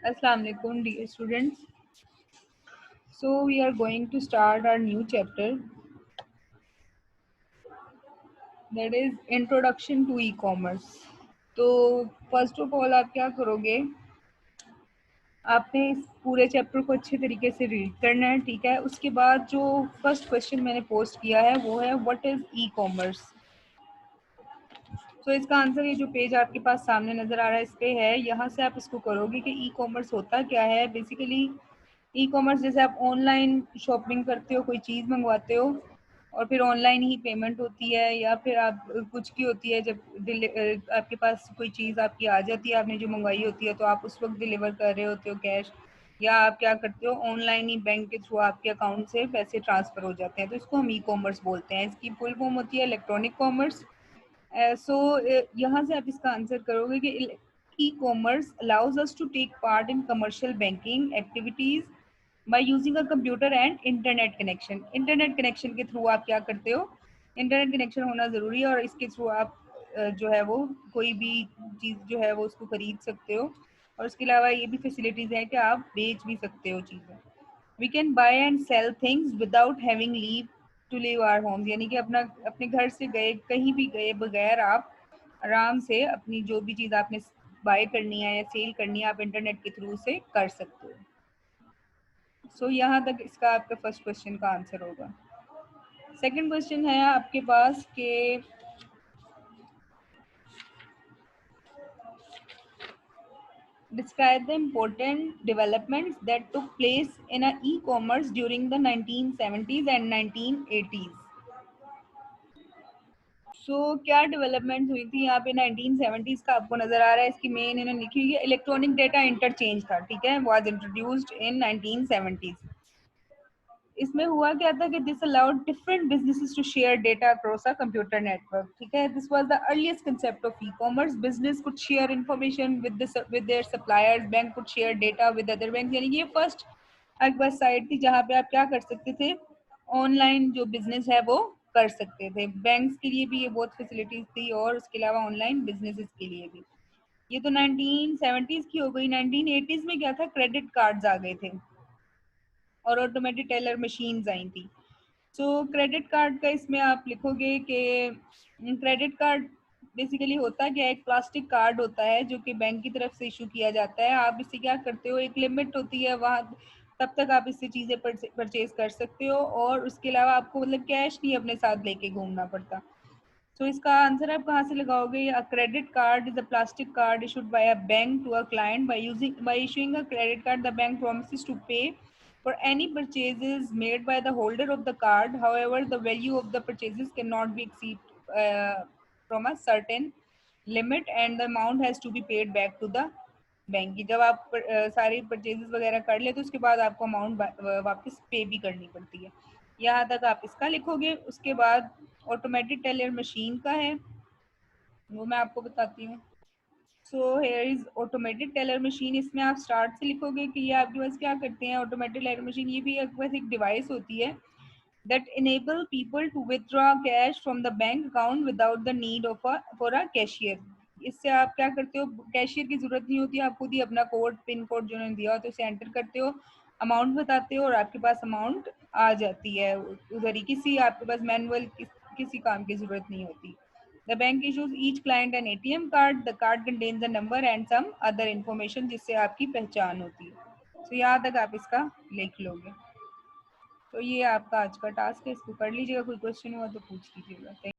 Assalamu alaikum, dear students. So we are going to start our new chapter, that is Introduction to E-commerce. तो first of all आप क्या करोगे, आपने इस पूरे चैप्टर को अच्छे तरीके से रीड करना है, ठीक है। उसके बाद जो फर्स्ट क्वेश्चन मैंने पोस्ट किया है वो है व्हाट इज ई कॉमर्स। तो इसका आंसर ये जो पेज आपके पास सामने नज़र आ रहा है इस पे है, यहाँ से आप इसको करोगे कि ई कॉमर्स होता क्या है। बेसिकली ई कॉमर्स जैसे आप ऑनलाइन शॉपिंग करते हो, कोई चीज़ मंगवाते हो और फिर ऑनलाइन ही पेमेंट होती है, या फिर आप कुछ की होती है जब आपके पास कोई चीज़ आपकी आ जाती है, आपने जो मंगवाई होती है, तो आप उस वक्त डिलीवर कर रहे होते हो कैश, या आप क्या करते हो ऑनलाइन ही बैंक के थ्रू आपके अकाउंट से पैसे ट्रांसफ़र हो जाते हैं, तो इसको हम ई कॉमर्स बोलते हैं। इसकी फुल फॉर्म होती है इलेक्ट्रॉनिक कॉमर्स। सो यहाँ से आप इसका आंसर करोगे कि E commerce allows us to take part in commercial banking activities by using a computer and internet connection. Internet connection के थ्रू आप क्या करते हो, इंटरनेट कनेक्शन होना ज़रूरी है और इसके थ्रू आप जो है वो कोई भी चीज़ जो है वो उसको खरीद सकते हो, और उसके अलावा ये भी फैसिलिटीज़ हैं कि आप बेच भी सकते हो चीज़ें। We can buy and sell things without having leave to leave our homes, यानी कि अपने घर से गए कहीं भी गए बगैर आप आराम से अपनी जो भी चीज़ आपने बाय करनी है या सेल करनी है आप इंटरनेट के थ्रू से कर सकते हो। सो यहाँ तक इसका आपका फर्स्ट क्वेश्चन का आंसर होगा। सेकंड क्वेश्चन है आपके पास कि describe the important developments that took place in a e-commerce during the 1970s and 1980s। क्या डेवलपमेंट हुई थी यहाँ पे 1970s का आपको नजर आ रहा है, इसकी मेन इन्होंने लिखी हुई है इलेक्ट्रॉनिक डेटा इंटरचेंज था, ठीक है, वाज इंट्रोड्यूस्ड इन 1970s। इसमें हुआ क्या था कि this allowed different businesses to share data across a computer network, ठीक है। This was the earliest concept of e commerce. Business could share information with their suppliers, bank could share data with other bank, यानी कि ये first आपके पास site थी जहाँ पे आप क्या कर सकते थे, ऑनलाइन जो बिजनेस है वो कर सकते थे। बैंक्स के लिए भी ये बहुत फैसिलिटीज थी और उसके अलावा ऑनलाइन बिजनेसेस के लिए भी। ये तो 1970s की हो गई। 1980s में क्या था, क्रेडिट कार्ड्स आ गए थे और ऑटोमेटिक टेलर मशीन्स आई थी। सो क्रेडिट कार्ड का इसमें आप लिखोगे कि क्रेडिट कार्ड बेसिकली होता क्या है, एक प्लास्टिक कार्ड होता है जो कि बैंक की तरफ से इशू किया जाता है। आप इससे क्या करते हो, एक लिमिट होती है वहाँ तब तक आप इससे चीज़ें परचेज कर सकते हो और उसके अलावा आपको मतलब कैश नहीं अपने साथ लेके घूमना पड़ता। तो इसका आंसर आप कहाँ से लगाओगे, a credit card is a plastic card issued by a bank to a client by issuing a credit card the bank promises to pay for any purchases made by the holder of the card. However, the value of the purchases cannot be exceed from a certain limit and the amount has to be paid back to the bank की। जब आप सारी purchases वगैरह कर ले तो उसके बाद आपको अमाउंट वापस पे भी करनी पड़ती है। यहाँ तक आप इसका लिखोगे। उसके बाद ऑटोमेटिक टेलर मशीन का है, वो मैं आपको बताती हूँ। So here is automatic teller machine. इसमें आप स्टार्ट से लिखोगे कि ये आपके पास क्या करते हैं। ऑटोमेटिक टेलर मशीन ये भी आपके पास एक डिवाइस होती है that enable people to withdraw cash from the bank account without the need of for a cashier। इससे आप क्या करते हो, कैशियर की जरूरत नहीं होती, आप खुद ही अपना कोड पिन कोड जो उन्होंने दिया होता है उसे एंटर करते हो, अमाउंट बताते हो और आपके पास अमाउंट आ जाती है उधर ही। किसी आपके पास मैनुअल किसी काम की जरूरत नहीं होती। The bank issues each client an ATM card. The card contains a number and some other information जिससे आपकी पहचान होती है। तो यहाँ तक आप इसका लिख लोगे। तो ये आपका आज का टास्क है, इसको कर लीजिएगा। कोई क्वेश्चन हुआ तो पूछ लीजिएगा।